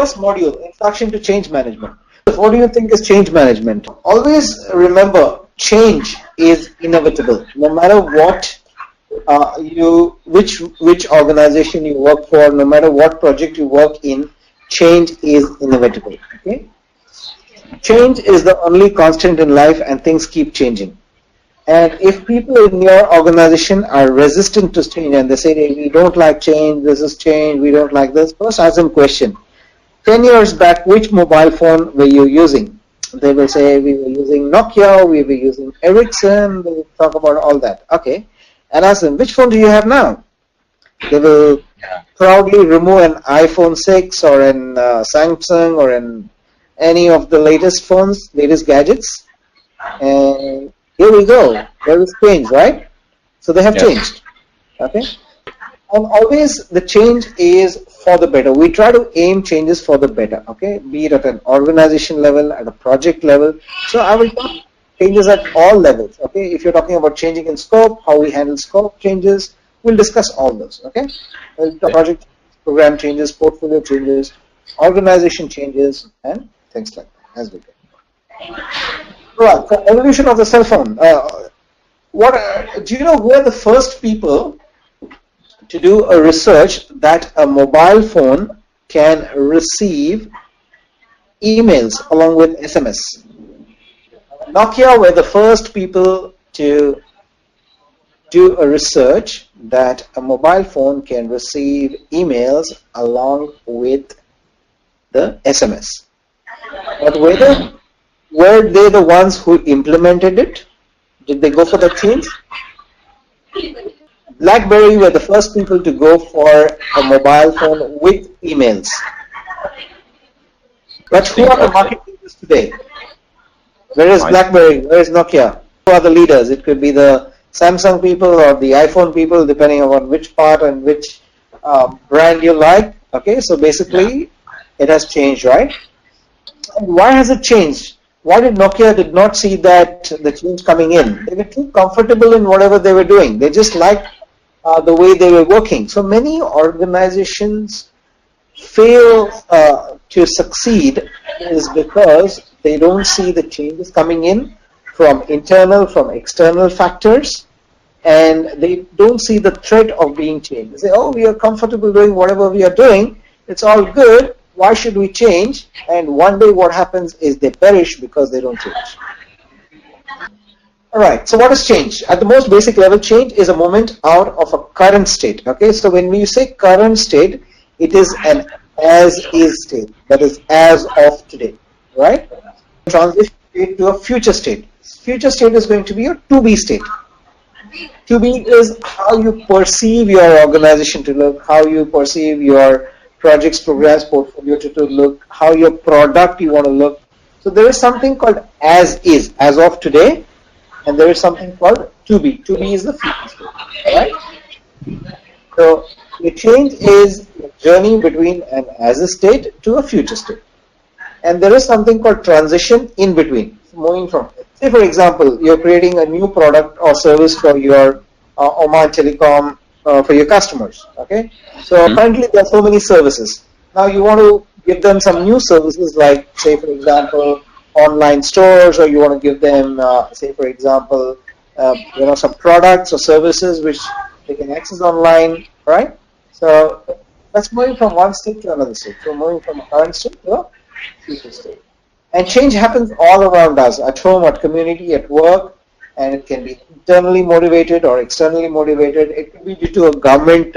first module, Introduction to Change Management. What do you think is change management? Always remember, change is inevitable. No matter what which organization you work for, no matter what project you work in, change is inevitable. Okay? Change is the only constant in life, and things keep changing. And if people in your organization are resistant to change and they say, hey, we don't like change, this is change, we don't like this, first ask them a question. 10 years back, which mobile phone were you using? They will say, we were using Nokia, we were using Ericsson, they will talk about all that. Okay. And ask them, which phone do you have now? They will proudly remove an iPhone 6 or an Samsung or an any of the latest phones, latest gadgets. And here we go. There is change, right? So they have changed. Okay? And always the change is for the better. We try to aim changes for the better. Okay? Be it at an organization level, at a project level. So I will talk changes at all levels. Okay? If you're talking about changing in scope, how we handle scope changes, we'll discuss all those. Okay? Project program changes, portfolio changes, organization changes, and things like that as we go. Right, the evolution of the cell phone. Do you know who are the first people to do a research that a mobile phone can receive emails along with SMS? Nokia were the first people to do a research that a mobile phone can receive emails along with the SMS. But were they the ones who implemented it? Did they go for the change? BlackBerry were the first people to go for a mobile phone with emails. But who are the market leaders today? Where is BlackBerry? Where is Nokia? Who are the leaders? It could be the Samsung people or the iPhone people, depending on which part and which brand you like. Okay, so basically it has changed, right? And why has it changed? Why did Nokia did not see that the change coming in? They were too comfortable in whatever they were doing. They just liked the way they were working. So many organizations fail to succeed is because they don't see the changes coming in from internal, from external factors, and they don't see the threat of being changed. They say, oh, we are comfortable doing whatever we are doing. It's all good. Why should we change? And one day what happens is they perish because they don't change. Alright, so what is change? At the most basic level, change is a movement out of a current state. Okay, so when we say current state, it is an as-is state, that is as of today, right? Transition state to a future state. Future state is going to be a to-be state. To-be is how you perceive your organization to look, how you perceive your projects, programs, portfolio to look, how your product you want to look. So there is something called as is, as of today, and there is something called to be. To be is the future state, right? So the change is a journey between an as a state to a future state. And there is something called transition in between, moving from, say for example, you're creating a new product or service for your Oman Telecom, for your customers, okay? So currently there are so many services. Now you want to give them some new services like, say for example, online stores, or you want to give them, say for example, some products or services which they can access online, right? So that's moving from one state to another state. So moving from a current state to a future state. And change happens all around us, at home, at community, at work, and it can be internally motivated or externally motivated. It could be due to a government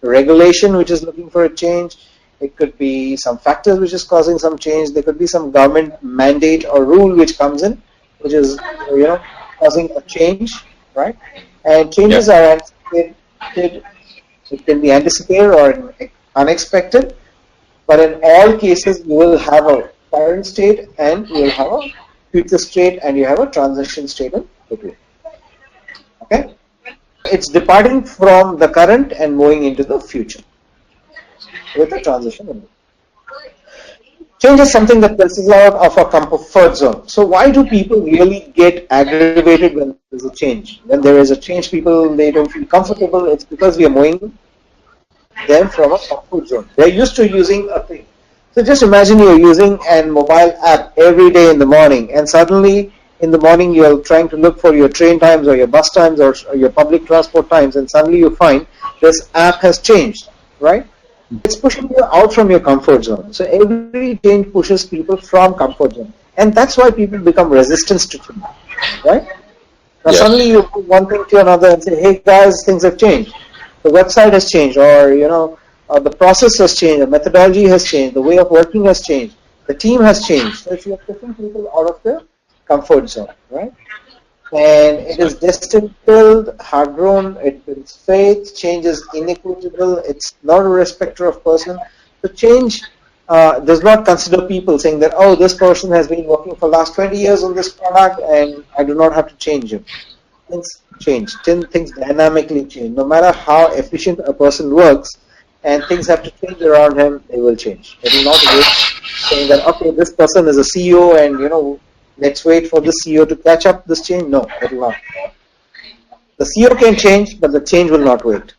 regulation which is looking for a change. It could be some factors which is causing some change. There could be some government mandate or rule which comes in, which is causing a change, right? And changes are anticipated. It can be anticipated or unexpected, but in all cases you will have a current state and you will have a future state and you have a transition state in between. Okay? It's departing from the current and moving into the future with a transition in between. Change is something that takes us out of our comfort zone. So why do people really get aggravated when there's a change? When there is a change, people, they don't feel comfortable. It's because we are moving them from a comfort zone. They're used to using a thing. So just imagine you're using a mobile app every day in the morning, and suddenly in the morning you're trying to look for your train times or your bus times or your public transport times, and suddenly you find this app has changed, right? It's pushing you out from your comfort zone. So every change pushes people from comfort zone, and that's why people become resistant to change, right? Now Yes. suddenly you do one thing to another and say, "Hey guys, things have changed. The website has changed, or the process has changed, the methodology has changed, the way of working has changed, the team has changed." So if you're pushing people out of their comfort zone, right? And it is destined, hard grown, it builds faith, change is inequitable, it's not a respecter of person. So change does not consider people saying that, oh, this person has been working for the last 20 years on this product and I do not have to change him. Things change, things dynamically change. No matter how efficient a person works and things have to change around him, they will change. It will not wait saying that, okay, this person is a CEO and, let's wait for the CEO to catch up this change. No, it will not. The CEO can change, but the change will not wait,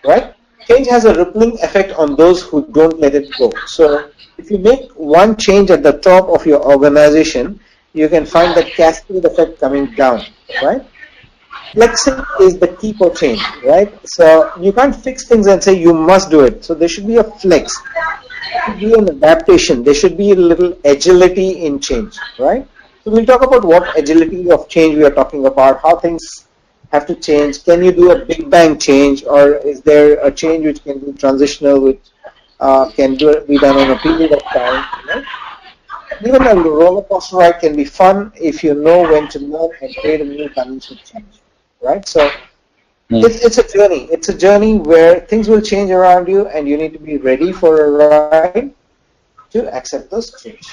right? Change has a rippling effect on those who don't let it go. So if you make one change at the top of your organization, you can find that cascade effect coming down, right? Flexing is the key for change, right? So you can't fix things and say you must do it. So there should be a flex. There should be an adaptation. There should be a little agility in change, right? So we'll talk about what agility of change we are talking about, how things have to change. Can you do a big bang change, or is there a change which can be transitional, which can be done on a period of time? Right? Even a roller coaster ride can be fun if you know when to learn and create a new condition change, right? So it's a journey. It's a journey where things will change around you, and you need to be ready for a ride to accept those change.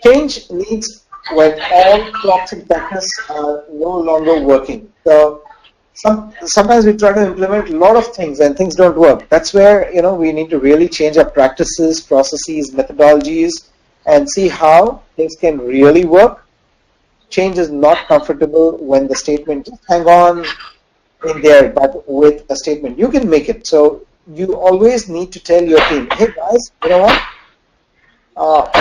Change needs when all clocks and tactics are no longer working. So sometimes we try to implement a lot of things and things don't work. That's where we need to really change our practices, processes, methodologies, and see how things can really work. Change is not comfortable when the statement just hang on in there, but with a statement you can make it. So you always need to tell your team, hey guys, you know what?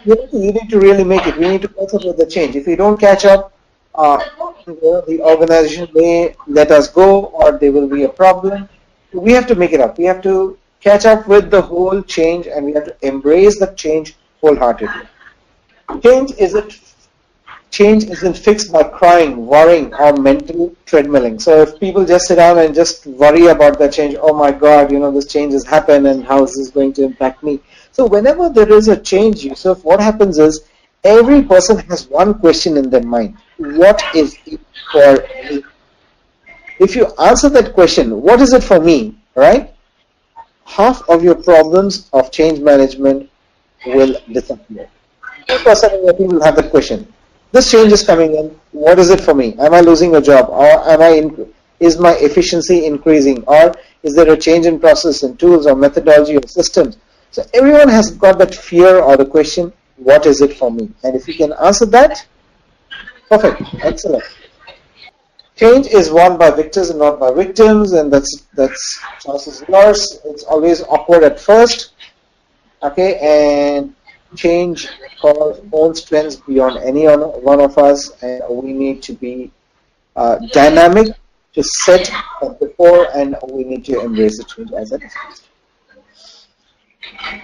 You need to really make it. We need to catch up with the change. If we don't catch up, the organization may let us go, or there will be a problem. We have to make it up. We have to catch up with the whole change, and we have to embrace the change wholeheartedly. Change isn't fixed by crying, worrying, or mental treadmilling. So if people just sit down and just worry about that change, oh my God, this change has happened, and how is this going to impact me? So whenever there is a change, Yusuf, what happens is every person has one question in their mind. What is it for me? If you answer that question, what is it for me, right? Half of your problems of change management will disappear. 2% of your people will have that question. This change is coming in. What is it for me? Am I losing a job, or is my efficiency increasing, or is there a change in process and tools or methodology or systems? So everyone has got that fear or the question, what is it for me? And if you can answer that, perfect, excellent. Change is won by victors and not by victims, and that's choice is yours. It's always awkward at first, okay, and change calls own strengths beyond any one of us, and we need to be dynamic to set before, and we need to embrace the change as it is.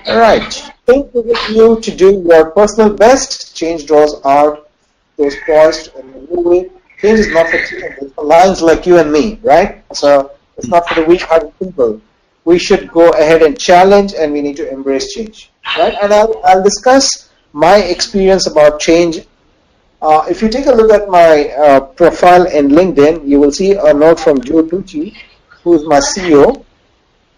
Alright, think with you to do your personal best. Change draws out those poised in a new way. Change is not for children, it's for lions like you and me, right? So it's not for the weak-hearted people. We should go ahead and challenge, and we need to embrace change, right? And I'll discuss my experience about change. If you take a look at my profile in LinkedIn, you will see a note from Joe Tucci, who is my CEO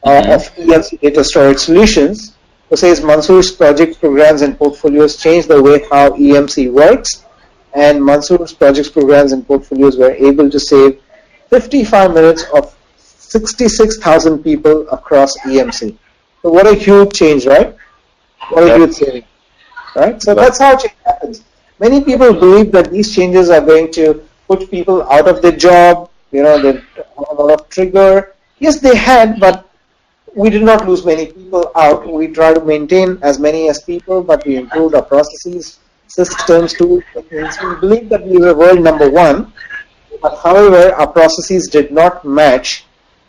of EMC Data Storage Solutions, who says Mansoor's projects, programs, and portfolios change the way how EMC works, and Mansoor's projects, programs, and portfolios were able to save 55 minutes of 66,000 people across EMC. So what a huge change, right? What a huge saving, right? So that's how change happens. Many people believe that these changes are going to put people out of their job, they have a lot of trigger. Yes, they had, but we did not lose many people out. We try to maintain as many as people, but we improved our processes, systems, tools, techniques. We believe that we were world number one, but however, our processes did not match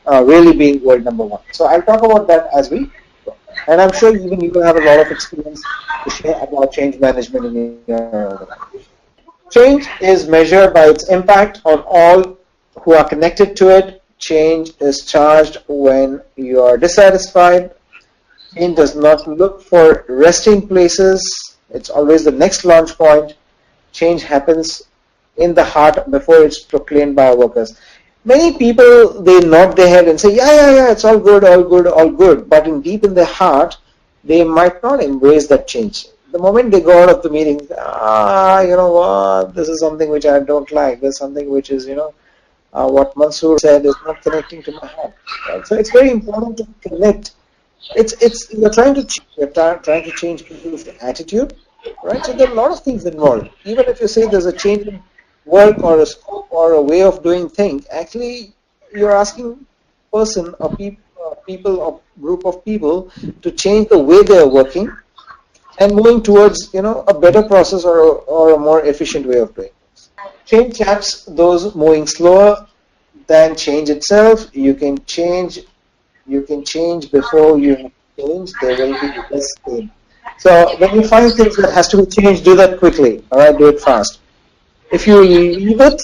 really being world number one. So I'll talk about that as we go. And I'm sure even you will have a lot of experience to share about change management in your organization. Change is measured by its impact on all who are connected to it. Change is charged when you are dissatisfied. Change does not look for resting places. It's always the next launch point. Change happens in the heart before it's proclaimed by our workers. Many people, they nod their head and say, yeah, it's all good, all good, all good. But deep in their heart, they might not embrace that change. The moment they go out of the meeting, you know what, this is something which I don't like. There's something which is, what Mansoor said is not connecting to my heart. Right? So it's very important to connect. You're trying to change people's attitude, right? So there are a lot of things involved. Even if you say there's a change in work or a scope or a way of doing things, actually you're asking person or people or group of people to change the way they're working and moving towards a better process or a more efficient way of doing things. Change traps those moving slower than change itself. You can change before you change. There will be less pain. So when you find things that has to be changed, do that quickly. All right, do it fast. If you leave it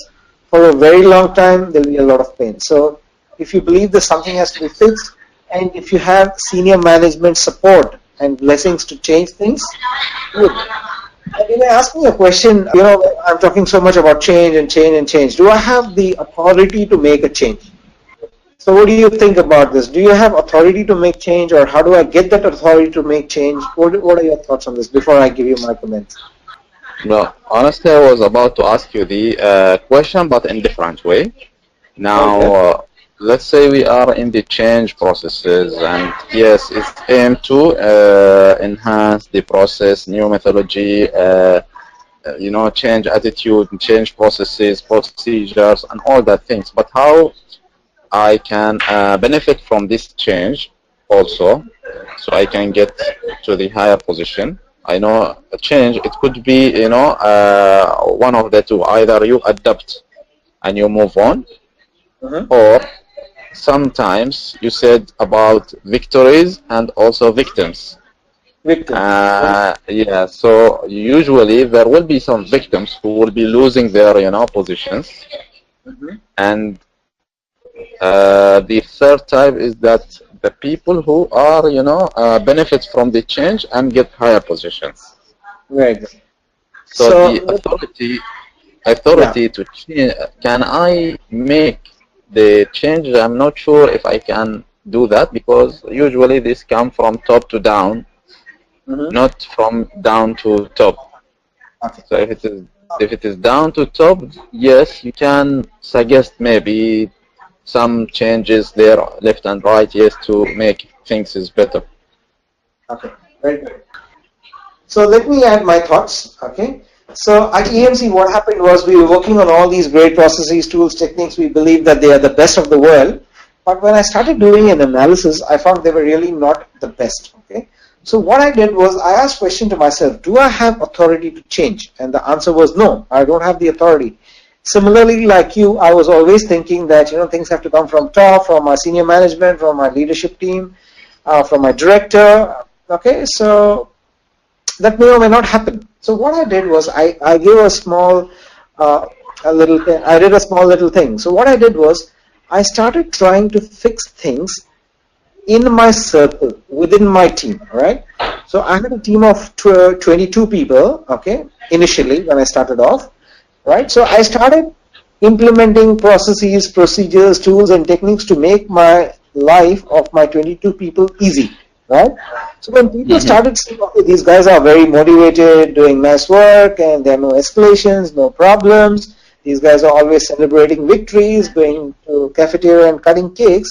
for a very long time, there will be a lot of pain. So if you believe that something has to be fixed, and if you have senior management support and blessings to change things, good. And you may ask me a question, I'm talking so much about change and change and change. Do I have the authority to make a change? So what do you think about this? Do you have authority to make change, or how do I get that authority to make change? What are your thoughts on this before I give you my comments? No, honestly, I was about to ask you the question, but in different way. Now, Okay. Let's say we are in the change processes, and yes, it's aimed to enhance the process, new methodology, change attitude, change processes, procedures, and all that things. But how I can benefit from this change also, so I can get to the higher position. I know a change, it could be, one of the two. Either you adapt and you move on, or sometimes you said about victories and also victims. Victims. Yeah, so usually there will be some victims who will be losing their, positions. And the third type is that the people who are, benefit from the change and get higher positions. Very good. So So, the authority to change, can I make the change? I'm not sure if I can do that, because usually this comes from top to down, not from down to top. okay. So if it is down to top, yes, you can suggest maybe some changes there, left and right, yes, to make things is better. Okay, very good. So let me add my thoughts. Okay. So at EMC, what happened was we were working on all these great processes, tools, techniques. We believe that they are the best of the world. But when I started doing an analysis, I found they were really not the best. Okay. So what I did was I asked a question to myself: do I have authority to change? And the answer was no, I don't have the authority. Similarly, like you, I was always thinking that things have to come from top, from my senior management, from my leadership team, from my director. Okay, so that may or may not happen. So what I did was I gave a small little thing. I did a small little thing. So what I did was I started trying to fix things in my circle, within my team, right? So I had a team of 22 people, okay, initially when I started off, right? So I started implementing processes, procedures, tools, and techniques to make my life of my 22 people easy, right? So when people started saying, okay, these guys are very motivated, doing nice work, and there are no escalations, no problems, these guys are always celebrating victories, going to cafeteria and cutting cakes,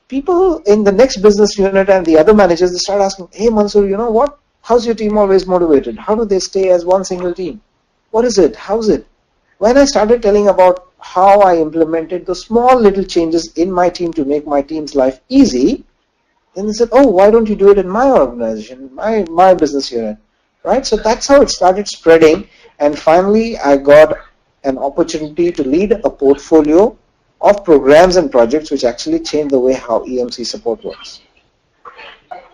people in the next business unit and the other managers, they start asking, hey Mansoor, you know what? How's your team always motivated? How do they stay as one single team? What is it? How's it? When I started telling about how I implemented the small little changes in my team to make my team's life easy, Then they said, oh, why don't you do it in my organization, my business unit, right? So that's how it started spreading, and finally I got an opportunity to lead a portfolio of programs and projects which actually change the way how EMC support works.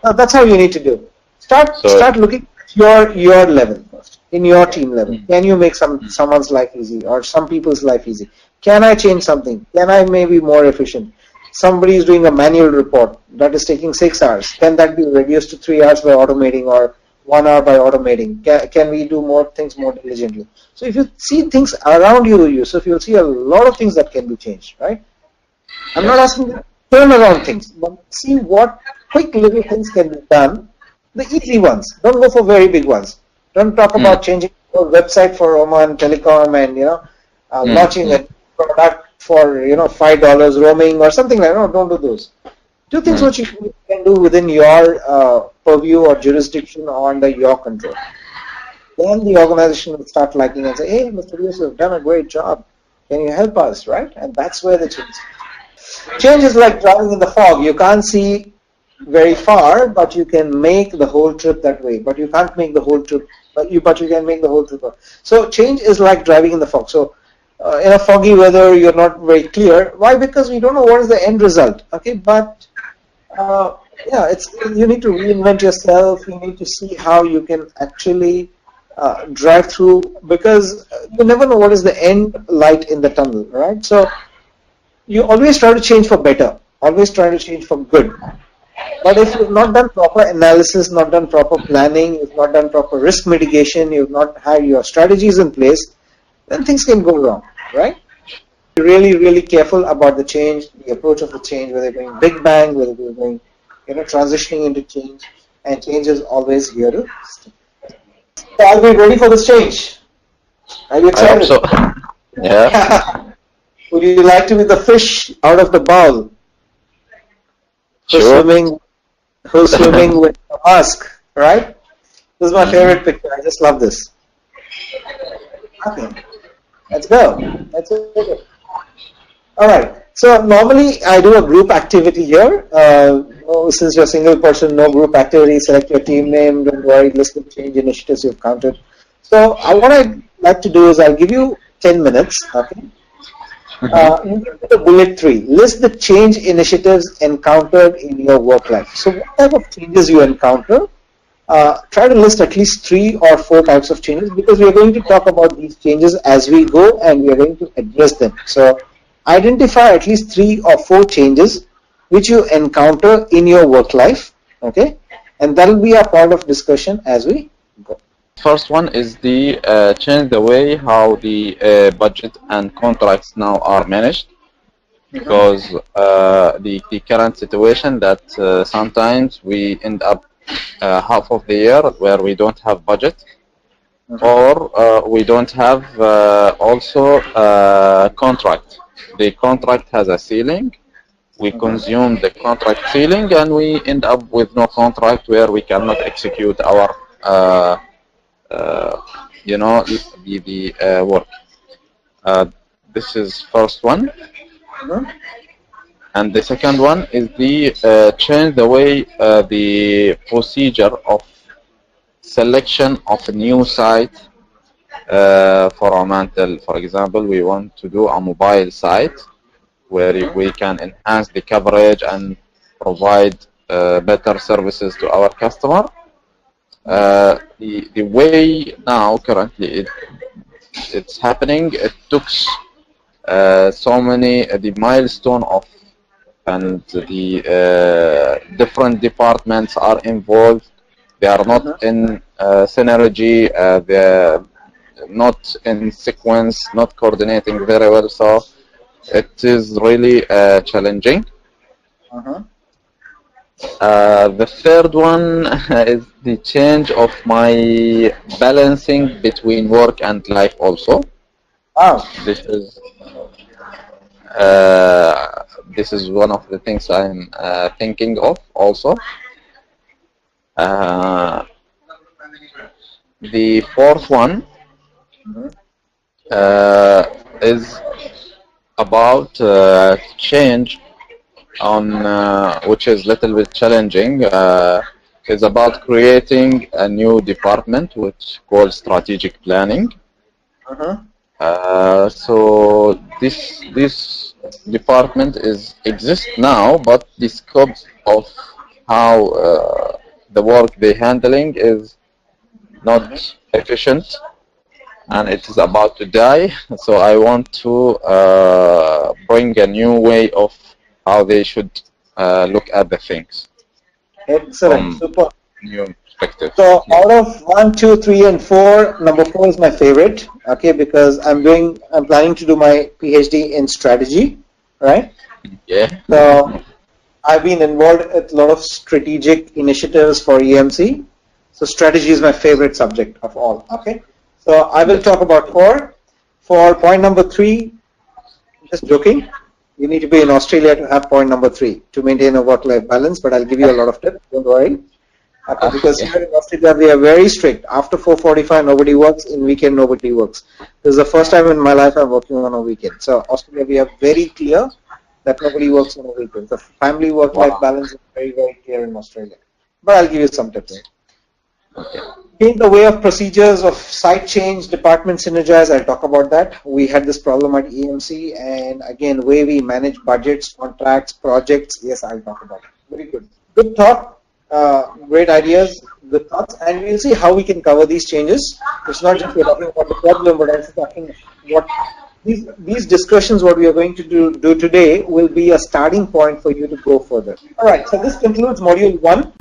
Now, that's how you need to do. Start looking at your level first, in your team level. Can you make someone's life easy or some people's life easy? Can I change something? Can I maybe more efficient? Somebody is doing a manual report that is taking 6 hours. Can that be reduced to 3 hours by automating, or 1 hour by automating? Can we do more things more diligently? So if you see things around you, Yusuf, you'll see a lot of things that can be changed, right? I'm not asking you to turn around things, but see what quick little things can be done. The easy ones. Don't go for very big ones. Don't talk about changing your website for Oman Telecom and launching a product for $5 roaming or something like that. No, don't do those. Do things which you can do within your purview or jurisdiction or under your control. Then the organization will start liking and say, hey, Mr. Yusuf, you've done a great job. Can you help us, right? And that's where the change. Change is like driving in the fog. You can't see very far, but you can make the whole trip that way. But you can't make the whole trip, but you can make the whole trip. So change is like driving in the fog. So in a foggy weather, you're not very clear. Why? Because we don't know what is the end result. Okay, but you need to reinvent yourself. You need to see how you can actually drive through, because you never know what is the end light in the tunnel, right? So you always try to change for better, always try to change for good. But if you've not done proper analysis, not done proper planning, you've not done proper risk mitigation, you've not had your strategies in place, then things can go wrong, right? Be really, really careful about the change, the approach of the change, whether you're going big bang, whether you're going, transitioning into change, and change is always here to stay. So are we ready for this change? Are you excited? I hope so. Yeah. Would you like to be the fish out of the bowl? Sure. Who's swimming with a mask, right? This is my favorite picture. I just love this. Okay, let's go. Let's go. All right. So normally I do a group activity here. Since you're a single person, no group activity. Select your team name. Don't worry. List the change initiatives you've counted. So what I'd like to do is I'll give you 10 minutes. Okay. You give me the bullet 3. List the change initiatives encountered in your work life. So what type of changes you encounter? Try to list at least 3 or 4 types of changes, because we are going to talk about these changes as we go and we are going to address them. So identify at least 3 or 4 changes which you encounter in your work life, okay? And that will be a point of discussion as we go. First one is the change the way how the budget and contracts now are managed, because the current situation that sometimes we end up half of the year where we don't have budget, or we don't have also contract. The contract has a ceiling. We consume the contract ceiling, and we end up with no contract where we cannot execute our the work. This is first one. And the second one is the change the way the procedure of selection of a new site for Omantel. For example, we want to do a mobile site where we can enhance the coverage and provide better services to our customer. The way now currently it's happening, it took so many the milestone of, and the different departments are involved. They are not in synergy. They're not in sequence, not coordinating very well. So it is really challenging. The third one is the change of my balancing between work and life also. Wow. This is one of the things I'm thinking of also. The fourth one is about change on which is a little bit challenging. Is about creating a new department which called strategic planning. So this department exists now, but the scope of how the work they're handling is not efficient, and it is about to die. So I want to bring a new way of how they should look at the things Excellent. from Super. new perspective. So out of 1, 2, 3, and 4, number 4 is my favorite. Okay, because I'm planning to do my PhD in strategy, right? Yeah. So I've been involved with a lot of strategic initiatives for EMC. So strategy is my favorite subject of all. Okay. So I will talk about 4. For point number 3, just joking. You need to be in Australia to have point number 3 to maintain a work-life balance. But I'll give you a lot of tips. Don't worry. Okay, because here in Australia we are very strict. After 4:45, nobody works. In weekend, nobody works. This is the first time in my life I'm working on a weekend. So Australia, we are very clear that nobody works on a weekend. The family work-life balance is very, very clear in Australia. But I'll give you some tips. In the way of procedures of site change, department synergize, I'll talk about that. We had this problem at EMC, and again, way we manage budgets, contracts, projects. Yes, I'll talk about it. Very good. Good thought. Great ideas, good thoughts, and we'll see how we can cover these changes. It's not just we're talking about the problem, but also talking what these discussions, what we are going to do today, will be a starting point for you to go further. All right, so this concludes module 1.